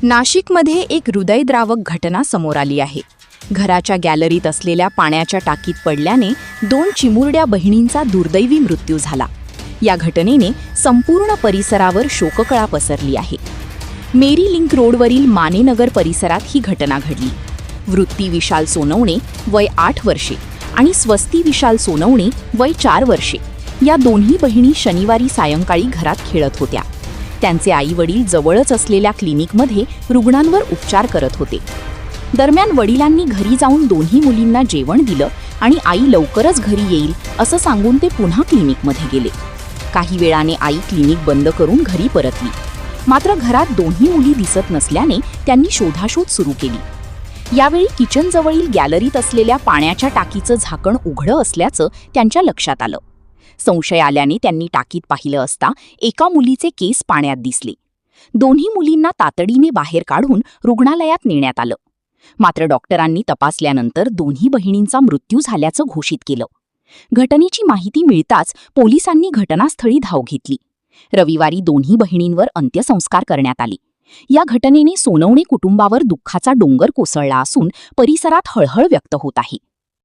नाशिकमध्ये एक हृदयद्रावक घटना समोर आली आहे. घराच्या गॅलरीत असलेल्या पाण्याच्या टाकीत पडल्याने 2 चिमुरड्या बहिणींचा दुर्दैवी मृत्यू झाला. या घटनेने संपूर्ण परिसरावर शोककळा पसरली आहे. मेरी लिंक रोडवरील मानेनगर परिसरात ही घटना घडली. वृत्ती विशाल सोनवणे वय 8 वर्षे आणि स्वस्ती विशाल सोनवणे वय 4 वर्षे या दोन्ही बहिणी शनिवारी सायंकाळी घरात खेळत होत्या. त्यांचे आई-वडील जवळच असलेल्या क्लिनिकमध्ये रुग्णांवर उपचार करत होते. दरम्यान वडिलांनी घरी जाऊन दोन्ही मुलींना जेवण दिलं आणि आई लवकरच घरी येईल असं सांगून ते पुन्हा क्लिनिकमध्ये गेले. काही वेळाने आई क्लिनिक बंद करून घरी परतली. मात्र घरात दोन्ही मुली दिसत नसल्याने त्यांनी शोधाशोध सुरू केली. यावेळी किचनजवळील गॅलरीत असलेल्या पाण्याच्या टाकीचं झाकण उघडं असल्याचं त्यांच्या लक्षात आलं. संशय आल्याने त्यांनी टाकीत पाहिलं असता एका मुलीचे केस पाण्यात दिसले. दोन्ही मुलींना तातडीने बाहेर काढून रुग्णालयात नेण्यात आलं. मात्र डॉक्टरांनी तपासल्यानंतर दोन्ही बहिणींचा मृत्यू झाल्याचं घोषित केलं. घटनेची माहिती मिळताच पोलिसांनी घटनास्थळी धाव घेतली. रविवारी दोन्ही बहिणींवर अंत्यसंस्कार करण्यात आले. या घटनेने सोनवणे कुटुंबावर दुःखाचा डोंगर कोसळला असून परिसरात हळहळ व्यक्त होत आहे.